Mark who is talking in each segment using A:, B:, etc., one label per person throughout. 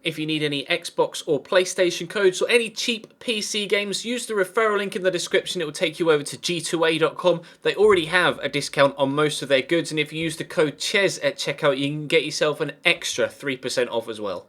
A: If you need any Xbox or PlayStation codes or any cheap PC games, use the referral link in the description. It will take you over to g2a.com. They already have a discount on most of their goods, and if you use the code CHES at checkout, you can get yourself an extra 3% off as well.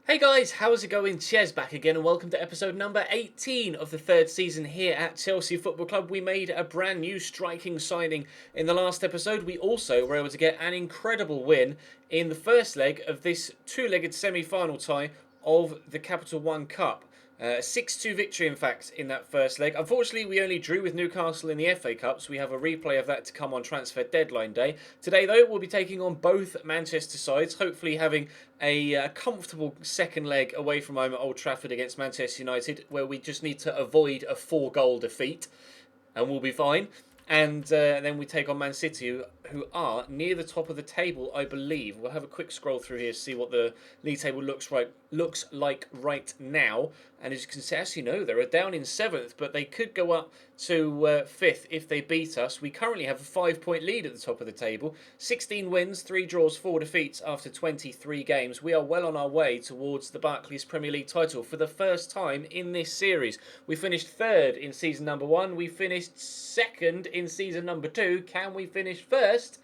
A: Hey guys, how's it going? Ches back again and welcome to episode number 18 of the third season here at Chelsea Football Club. We made a brand new striking signing in the last episode. We also were able to get an incredible win in the first leg of this two-legged semi-final tie of the Capital One Cup. 6-2 victory, in fact, in that first leg. Unfortunately, we only drew with Newcastle in the FA Cup, so we have a replay of that to come on transfer deadline day. Today, though, we'll be taking on both Manchester sides, hopefully having a comfortable second leg away from home at Old Trafford against Manchester United, where we just need to avoid a 4-goal defeat, and we'll be fine. And then we take on Man City, who are near the top of the table, I believe. We'll have a quick scroll through here to see what the league table looks like right now. And as you can see, actually, no, they're down in 7th, but they could go up to 5th if they beat us. We currently have a 5-point lead at the top of the table. 16 wins, 3 draws, 4 defeats after 23 games. We are well on our way towards the Barclays Premier League title for the first time in this series. We finished 3rd in season number 1. We finished 2nd in season number 2. Can we finish 1st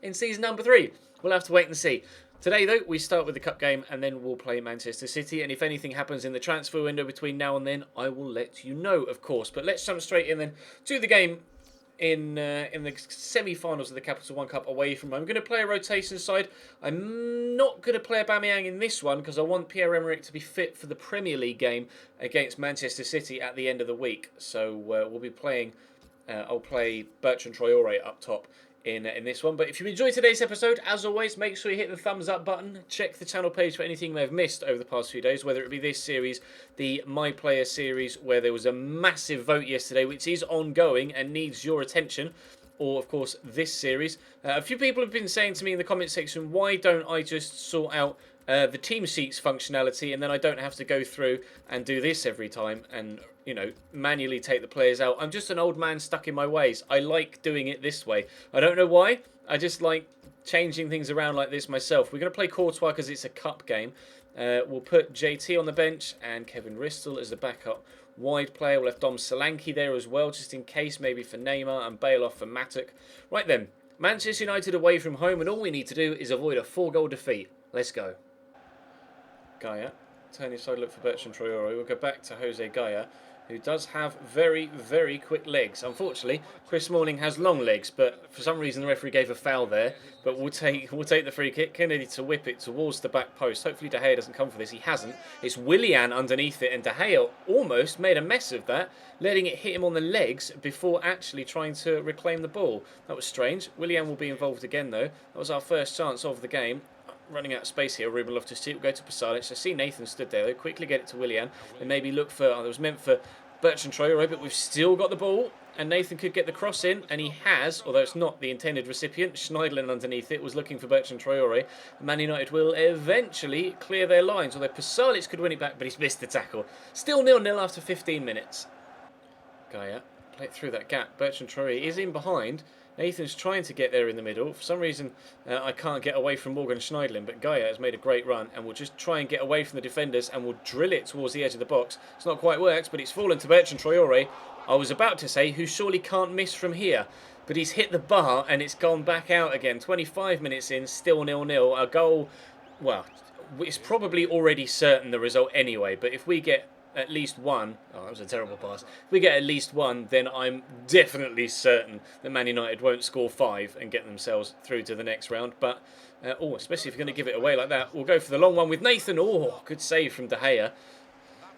A: in season number 3? We'll have to wait and see. Today, though, we start with the cup game and then we'll play Manchester City. And if anything happens in the transfer window between now and then, I will let you know, of course. But let's jump straight in then to the game in the semi-finals of the Capital One Cup away from home. I'm going to play a rotation side. I'm not going to play Aubameyang in this one because I want Pierre-Emerick to be fit for the Premier League game against Manchester City at the end of the week. So we'll be playing... I'll play Bertrand Traoré up top in this one. But if you enjoyed today's episode, as always, make sure you hit the thumbs up button. Check the channel page for anything you may have missed over the past few days, whether it be this series, the My Player series, where there was a massive vote yesterday, which is ongoing and needs your attention, or, of course, this series. A few people have been saying to me in the comment section, why don't I just sort out the team sheets functionality and then I don't have to go through and do this every time and, you know, manually take the players out. I'm just an old man stuck in my ways. I like doing it this way. I don't know why. I just like changing things around like this myself. We're going to play Courtois because it's a cup game. We'll put JT on the bench and Kevin Ristel as the backup wide player. We'll have Dom Solanke there as well, just in case, maybe for Neymar, and Bale off for Matic. Right then, Manchester United away from home, and all we need to do is avoid a 4-goal defeat. Let's go. Gaia, turn inside, look for Bertrand Traoré. We'll go back to Jose Gaia, who does have very, very quick legs. Unfortunately, Chris Smalling has long legs, but for some reason the referee gave a foul there. But we'll take the free kick. Kennedy to whip it towards the back post. Hopefully De Gea doesn't come for this. He hasn't. It's Willian underneath it, and De Gea almost made a mess of that, letting it hit him on the legs before actually trying to reclaim the ball. That was strange. Willian will be involved again, though. That was our first chance of the game. Running out of space here, Ruben Loftus-Cheek will go to Pasalic. I see Nathan stood there. They'll quickly get it to Willian and maybe look for... it was meant for Bertrand Traoré, but we've still got the ball. And Nathan could get the cross in, and he has, although it's not the intended recipient. Schneidlin underneath it was looking for Bertrand Traoré. Man United will eventually clear their lines, although Pasalic could win it back, but he's missed the tackle. Still 0-0 after 15 minutes. Gaia, play it through that gap. Bertrand Traoré is in behind. Nathan's trying to get there in the middle. For some reason, I can't get away from Morgan Schneidlin, but Gaia has made a great run and will just try and get away from the defenders and will drill it towards the edge of the box. It's not quite worked, but it's fallen to Bertrand Traoré. I was about to say, who surely can't miss from here, but he's hit the bar and it's gone back out again. 25 minutes in, still 0-0. A goal, well, it's probably already certain the result anyway, but if we get at least one... oh, that was a terrible pass. If we get at least one, then I'm definitely certain that Man United won't score 5 and get themselves through to the next round. But, especially if you're going to give it away like that, we'll go for the long one with Nathan. Oh, good save from De Gea.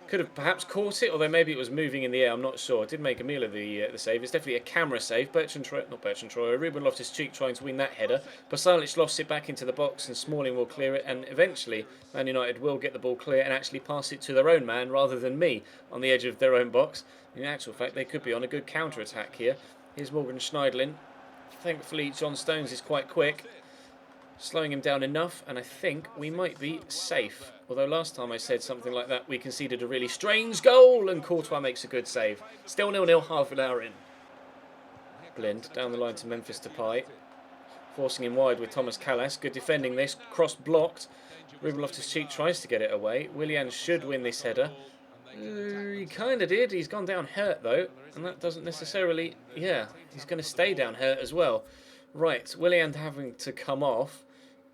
A: Could have perhaps caught it, although maybe it was moving in the air. I'm not sure. It did make a meal of the save. It's definitely a camera save. Ruben Loftus-Cheek trying to win that header. Pasalic lost it back into the box, and Smalling will clear it. And eventually, Man United will get the ball clear and actually pass it to their own man rather than me on the edge of their own box. In actual fact, they could be on a good counter-attack here. Here's Morgan Schneidlin. Thankfully, John Stones is quite quick, slowing him down enough, and I think we might be safe. Although last time I said something like that, we conceded a really strange goal, and Courtois makes a good save. Still 0-0, half an hour in. Blind down the line to Memphis Depay. forcing him wide with Thomas Callas. Good defending this. Cross blocked. Ruben Loftus-Cheek tries to get it away. Willian should win this header. He kind of did. He's gone down hurt though, and that doesn't necessarily... Yeah, he's going to stay down hurt as well. Right, Willian having to come off.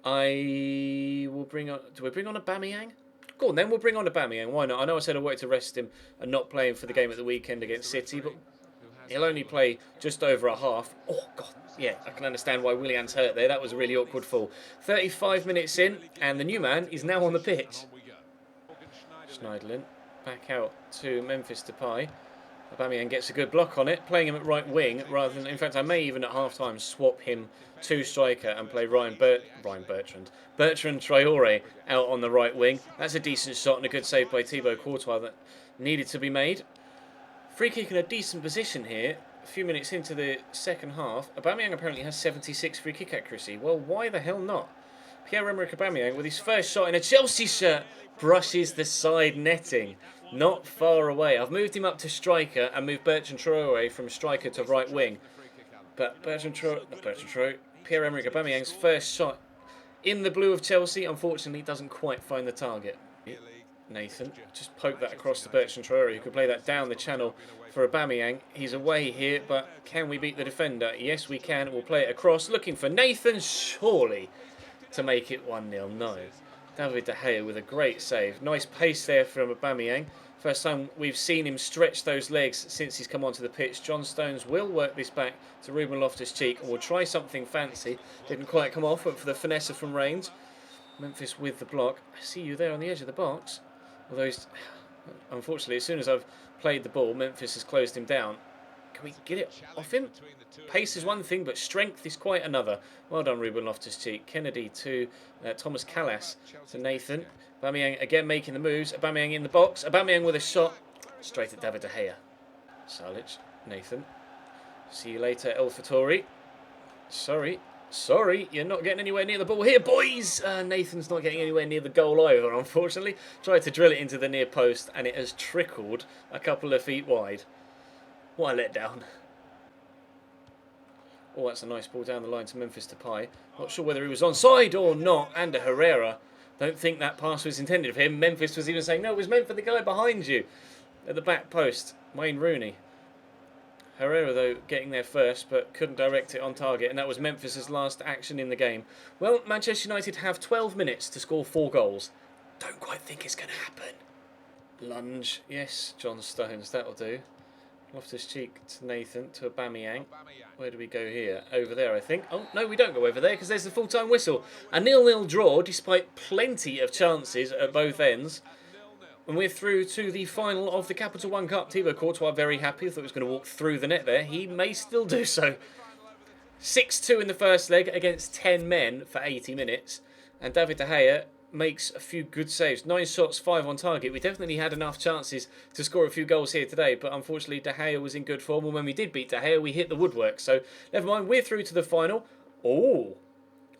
A: I will bring on... Do we bring on Aubameyang? Go on then, we'll bring on Aubameyang. Why not? I know I said I wanted to rest him and not play him for the game at the weekend against City, but he'll only play just over a half. Oh, God. Yeah, I can understand why Willian's hurt there. That was a really awkward fall. 35 minutes in, and the new man is now on the pitch. Schneidlin back out to Memphis Depay. Aubameyang gets a good block on it, playing him at right wing rather than... In fact, I may even at half-time swap him to striker and play Bertrand Traore out on the right wing. That's a decent shot and a good save by Thibaut Courtois that needed to be made. Free kick in a decent position here. A few minutes into the second half. Aubameyang apparently has 76 free kick accuracy. Well, why the hell not? Pierre-Emerick Aubameyang, with his first shot in a Chelsea shirt, brushes the side netting. Not far away. I've moved him up to striker and moved Bertrand Traore from striker to right wing. But Pierre-Emerick Aubameyang's first shot in the blue of Chelsea, unfortunately, doesn't quite find the target. Nathan just poked that across to Bertrand Traore, who could play that down the channel for Aubameyang. He's away here, but can we beat the defender? Yes, we can. We'll play it across, looking for Nathan, surely, to make it 1-0. No. David De Gea with a great save. Nice pace there from Aubameyang. First time we've seen him stretch those legs since he's come onto the pitch. John Stones will work this back to Ruben Loftus-Cheek and will try something fancy. Didn't quite come off, but for the finesse from Reigns. Memphis with the block. I see you there on the edge of the box. Although, unfortunately, as soon as I've played the ball, Memphis has closed him down. Can we get it off him? Pace is one thing, but strength is quite another. Well done, Ruben Loftus-Cheek. Kennedy to Thomas Callas to Nathan. Aubameyang again making the moves. Aubameyang in the box. Aubameyang with a shot. Straight at David De Gea. Salic, Nathan. See you later, El Fattori. Sorry, you're not getting anywhere near the ball here, boys! Nathan's not getting anywhere near the goal either, unfortunately. Tried to drill it into the near post, and it has trickled a couple of feet wide. What a letdown. Oh, that's a nice ball down the line to Memphis Depay. Not sure whether he was onside or not. And a Herrera. Don't think that pass was intended for him. Memphis was even saying, no, it was meant for the guy behind you. At the back post, Wayne Rooney. Herrera, though, getting there first, but couldn't direct it on target. And that was Memphis's last action in the game. Well, Manchester United have 12 minutes to score 4 goals. Don't quite think it's going to happen. Lunge. Yes, John Stones, that'll do. Loftus-Cheek to Nathan, to Aubameyang. Where do we go here? Over there, I think. Oh, no, we don't go over there because there's the full-time whistle. A 0-0 draw, despite plenty of chances at both ends. And we're through to the final of the Capital One Cup. Thibaut Courtois very happy. Thought he was going to walk through the net there. He may still do so. 6-2 in the first leg against 10 men for 80 minutes. And David De Gea makes a few good saves. 9 shots, 5 on target. We definitely had enough chances to score a few goals here today, but unfortunately De Gea was in good form, and when we did beat De Gea, we hit the woodwork. So never mind, we're through to the final. Oh,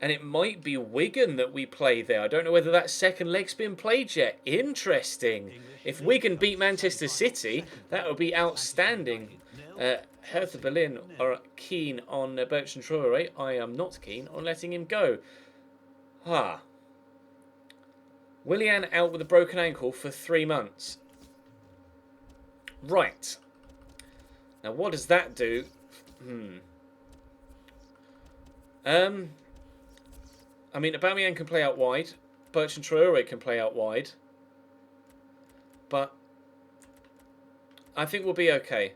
A: and it might be Wigan that we play there. I don't know whether that second leg's been played yet. Interesting. If Wigan beat Manchester City, that would be outstanding. Hertha Berlin are keen on Bertrand Traore. I am not keen on letting him go. Willian out with a broken ankle for 3 months. Right. Now, what does that do? I mean, Aubameyang can play out wide. Bertrand Traore can play out wide. But I think we'll be okay.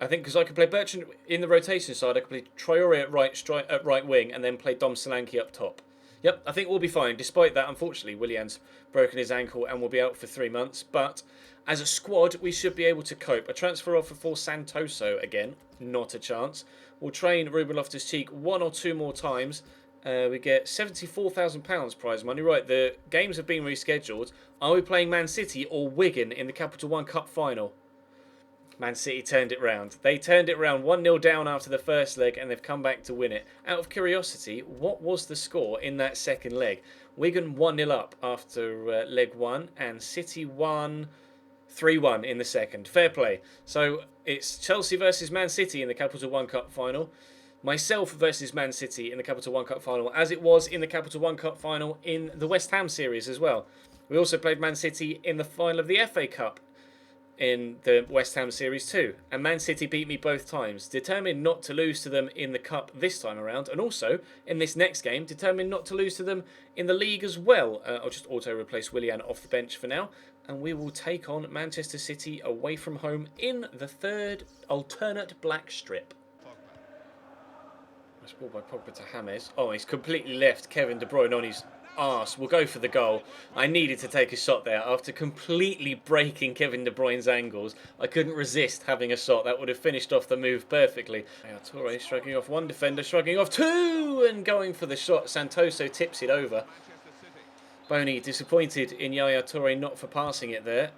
A: I think because I could play Bertrand in the rotation side, I could play Traore at right wing and then play Dom Solanke up top. Yep, I think we'll be fine. Despite that, unfortunately, Willian's broken his ankle and will be out for 3 months. But as a squad, we should be able to cope. A transfer offer for Santoso again, not a chance. We'll train Ruben Loftus-Cheek 1 or 2 more times. We get £74,000 prize money. Right, the games have been rescheduled. Are we playing Man City or Wigan in the Capital One Cup final? Man City turned it round. They turned it round 1-0 down after the first leg and they've come back to win it. Out of curiosity, what was the score in that second leg? Wigan 1-0 up after leg 1 and City won 3-1 in the second. Fair play. So it's Chelsea versus Man City in the Capital One Cup final. myself versus Man City in the Capital One Cup final, as it was in the Capital One Cup final in the West Ham series as well. We also played Man City in the final of the FA Cup in the West Ham series too, and Man City beat me both times. Determined not to lose to them in the Cup this time around, and also in this next game, determined not to lose to them in the league as well. I'll just auto-replace Willian off the bench for now, and we will take on Manchester City away from home in the third alternate black strip. Nice ball by Pogba to James. Oh, he's completely left Kevin De Bruyne on his arse. We'll go for the goal. I needed to take a shot there after completely breaking Kevin De Bruyne's angles. I couldn't resist having a shot. That would have finished off the move perfectly. Torre shrugging off one defender, shrugging off two, and going for the shot. Santoso tips it over. Boney disappointed in Yaya Toure not for passing it there.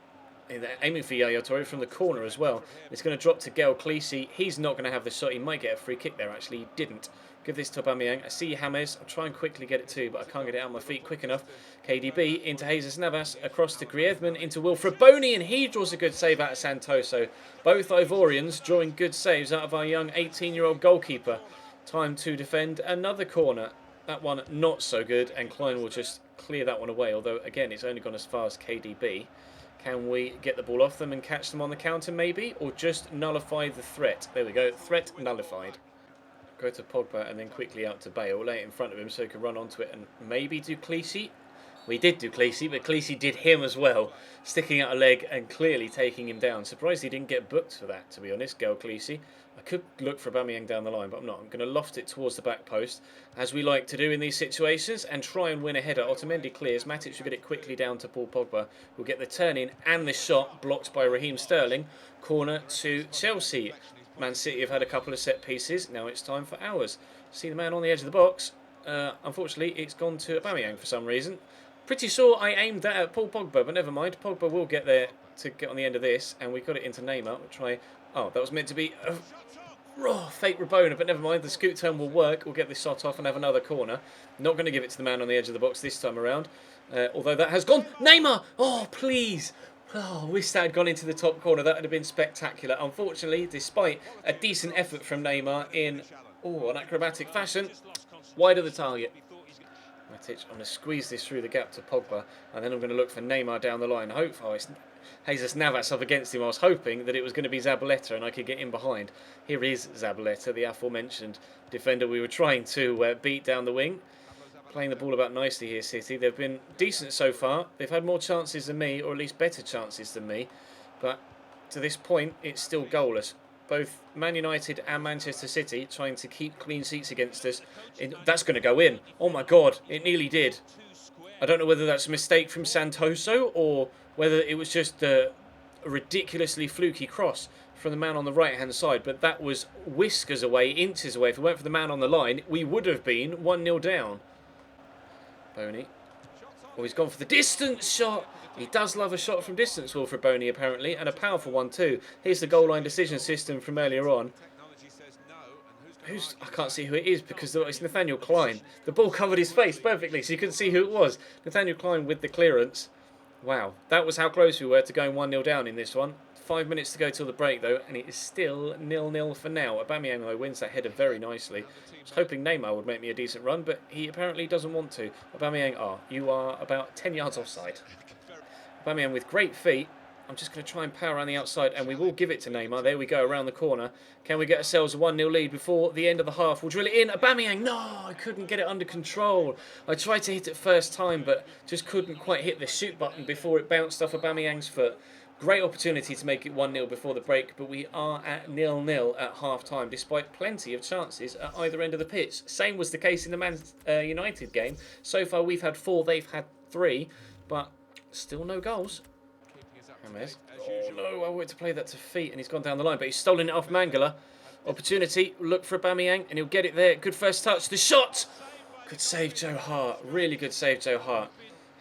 A: Aiming for Yaya Toure from the corner as well. It's going to drop to Gael Clichy. He's not going to have the shot. He might get a free kick there actually. He didn't. Give this to Aubameyang. I see James. I'll try and quickly get it too, but I can't get it out of my feet quick enough. KDB into Jesus Navas, across to Griezmann, into Wilfred Boney, and he draws a good save out of Santoso. Both Ivorians drawing good saves out of our young 18-year-old goalkeeper. Time to defend another corner. That one not so good, and Klein will just clear that one away, although again it's only gone as far as KDB. Can we get the ball off them and catch them on the counter maybe, or just nullify the threat? There we go, threat nullified. Go to Pogba and then quickly out to Bale, lay it in front of him so he can run onto it and maybe do Clichy. We did do Clichy, but Clichy did him as well, sticking out a leg and clearly taking him down. Surprised he didn't get booked for that, to be honest, Gael Clichy. I could look for Aubameyang down the line, but I'm not. I'm going to loft it towards the back post, as we like to do in these situations, and try and win a header. Otamendi clears. Matic will get it quickly down to Paul Pogba, who'll get the turn in and the shot blocked by Raheem Sterling. Corner to Chelsea. Man City have had a couple of set pieces. Now it's time for ours. See the man on the edge of the box. Unfortunately, it's gone to Aubameyang for some reason. Pretty sure I aimed that at Paul Pogba, but never mind. Pogba will get there to get on the end of this, and we got it into Neymar. We'll try. Oh, that was meant to be fake Rabona, but never mind. The scoot turn will work. We'll get this shot off and have another corner. Not going to give it to the man on the edge of the box this time around. Although that has gone. Neymar! Oh, please. Oh, I wish that had gone into the top corner. That would have been spectacular. Unfortunately, despite a decent effort from Neymar in an acrobatic fashion, wide of the target. Matic, I'm going to squeeze this through the gap to Pogba, and then I'm going to look for Neymar down the line. It's Jesus Navas up against him. I was hoping that it was going to be Zabaleta and I could get in behind. Here is Zabaleta, the aforementioned defender we were trying to beat down the wing. Playing the ball about nicely here, City. They've been decent so far. They've had more chances than me, or at least better chances than me. But to this point, it's still goalless. Both Man United and Manchester City trying to keep clean sheets against us. That's going to go in. Oh my God, it nearly did. I don't know whether that's a mistake from Santoso or whether it was just a ridiculously fluky cross from the man on the right-hand side. But that was whiskers away, inches away. If it weren't for the man on the line, we would have been 1-0 down. Boney. Oh, he's gone for the distance shot. He does love a shot from distance, Wilfred Boney, apparently, and a powerful one too. Here's the goal line decision system from earlier on. I can't see who it is because it's Nathaniel Klein. The ball covered his face perfectly, so you couldn't see who it was. Nathaniel Klein with the clearance. Wow, that was how close we were to going 1-0 down in this one. 5 minutes to go till the break though, and it is still 0-0 for now. Aubameyang though wins that header very nicely. I was hoping Neymar would make me a decent run, but he apparently doesn't want to. Aubameyang, you are about 10 yards offside. Aubameyang with great feet. I'm just going to try and power around the outside, and we will give it to Neymar. There we go, around the corner. Can we get ourselves a 1-0 lead before the end of the half? We'll drill it in. Aubameyang, no, I couldn't get it under control. I tried to hit it first time, but just couldn't quite hit the shoot button before it bounced off Aubameyang's foot. Great opportunity to make it 1-0 before the break, but we are at 0-0 at half-time, despite plenty of chances at either end of the pitch. Same was the case in the Man United game. So far, we've had 4, they've had 3, but still no goals. James. Oh no, I wanted to play that to feet, and he's gone down the line, but he's stolen it off Mangala. Opportunity, look for Aubameyang, and he'll get it there. Good first touch, the shot! Good save, Joe Hart. Really good save, Joe Hart.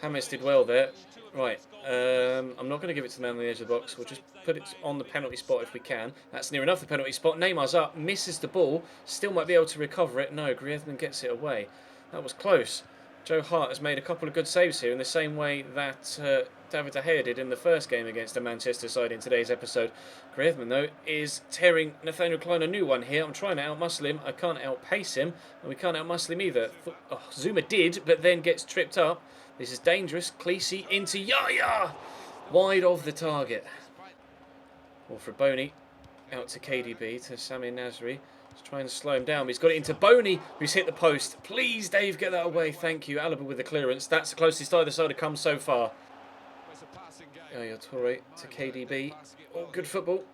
A: James did well there. Right, I'm not going to give it to the man on the edge of the box. We'll just put it on the penalty spot if we can. That's near enough the penalty spot. Neymar's up, misses the ball. Still might be able to recover it. No, Griezmann gets it away. That was close. Joe Hart has made a couple of good saves here in the same way that David De Gea did in the first game against the Manchester side in today's episode. Griezmann, though, is tearing Nathaniel Klein a new one here. I'm trying to outmuscle him. I can't outpace him, and we can't outmuscle him either. Zuma did, but then gets tripped up. This is dangerous. Cleese into Yaya! Wide of the target. Wilfred Boney out to KDB, to Sami Nasri. He's trying to slow him down, but he's got it into Boney, who's hit the post. Please, Dave, get that away. Thank you. Alaba with the clearance. That's the closest either side have come so far. Yaya Toure to KDB. Oh, good football.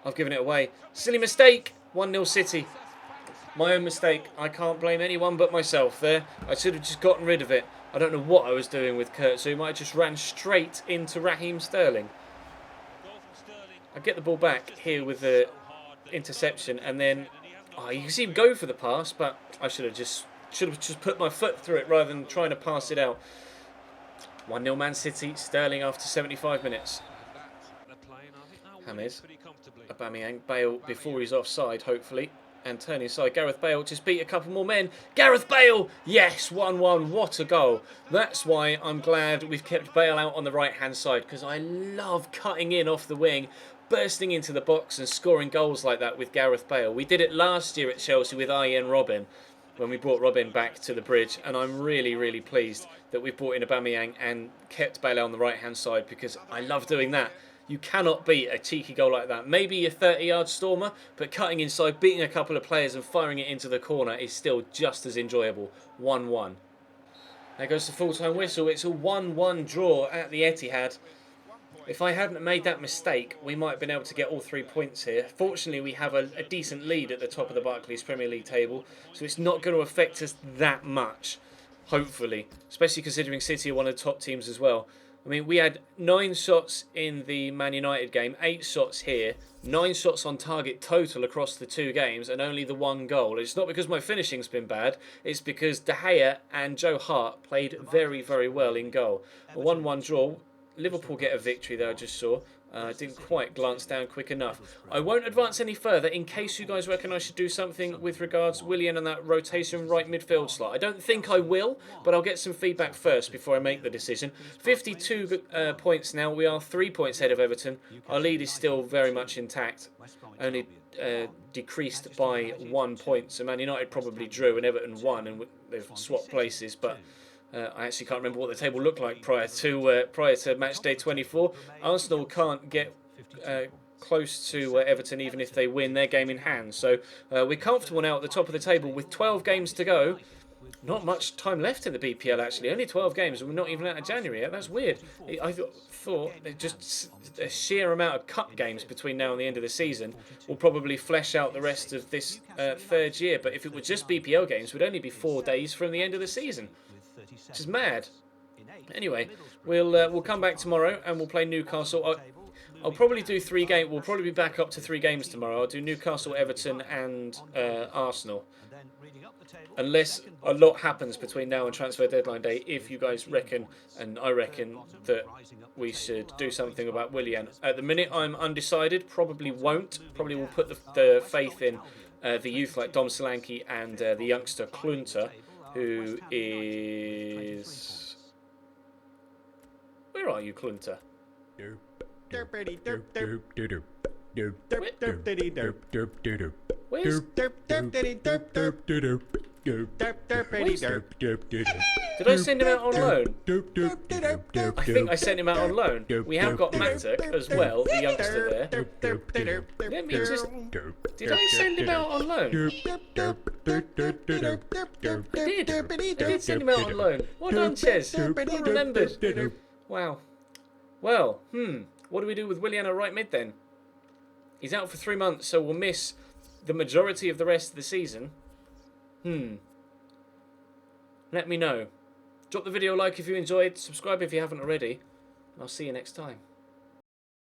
A: I've given it away. Silly mistake. 1-0 City. My own mistake. I can't blame anyone but myself there. I should have just gotten rid of it. I don't know what I was doing with Kurt Zouma. I just ran straight into Raheem Sterling. I get the ball back here with the interception, and then you can see him go for the pass, but I should have just put my foot through it rather than trying to pass it out. 1-0 Man City. Sterling after 75 minutes. James, Aubameyang, Bale before he's offside, hopefully. And turning inside, Gareth Bale just beat a couple more men. Gareth Bale! Yes, 1-1. What a goal. That's why I'm glad we've kept Bale out on the right-hand side, because I love cutting in off the wing, bursting into the box and scoring goals like that with Gareth Bale. We did it last year at Chelsea with Ian Robin, when we brought Robin back to the bridge, and I'm really, really pleased that we've brought in Aubameyang and kept Bale on the right-hand side, because I love doing that. You cannot beat a cheeky goal like that. Maybe a 30-yard stormer, but cutting inside, beating a couple of players and firing it into the corner is still just as enjoyable. 1-1. There goes the full-time whistle. It's a 1-1 draw at the Etihad. If I hadn't made that mistake, we might have been able to get all 3 points here. Fortunately, we have a decent lead at the top of the Barclays Premier League table, so it's not going to affect us that much, hopefully, especially considering City are one of the top teams as well. I mean, we had 9 shots in the Man United game, 8 shots here, 9 shots on target total across the 2 games, and only the 1 goal. It's not because my finishing's been bad, it's because De Gea and Joe Hart played very, very well in goal. A 1-1 draw. Liverpool get a victory there, I just saw. Didn't quite glance down quick enough. I won't advance any further in case you guys reckon I should do something with regards to Willian and that rotation right midfield slot. I don't think I will, but I'll get some feedback first before I make the decision. 52 points now. We are 3 points ahead of Everton. Our lead is still very much intact. Only decreased by 1 point. So Man United probably drew and Everton won, and they've swapped places, but I actually can't remember what the table looked like prior to match day 24. Arsenal can't get close to Everton even if they win their game in hand. So we're comfortable now at the top of the table with 12 games to go. Not much time left in the BPL actually. Only 12 games and we're not even out of January yet. That's weird. I thought just a sheer amount of cup games between now and the end of the season will probably flesh out the rest of this third year. But if it were just BPL games, we'd only be 4 days from the end of the season. Which is mad. Anyway, we'll come back tomorrow and we'll play Newcastle. I'll probably do 3 games. We'll probably be back up to 3 games tomorrow. I'll do Newcastle, Everton, and Arsenal. Unless a lot happens between now and transfer deadline day. If you guys reckon, and I reckon, that we should do something about Willian. At the minute, I'm undecided. Probably won't. Probably will put the faith in the youth like Dom Solanke and the youngster Klunter, who is... Where are you, Klunter? Where's... Did I send him out on loan? I think I sent him out on loan. We have got Matuk as well, the youngster there. Let me just... Did I send him out on loan? I did send him out on loan. Well done, Ches. Well remembered. Wow. Well, what do we do with Willian at right mid then? He's out for 3 months, so we'll miss the majority of the rest of the season. Let me know. Drop the video a like if you enjoyed, subscribe if you haven't already, and I'll see you next time.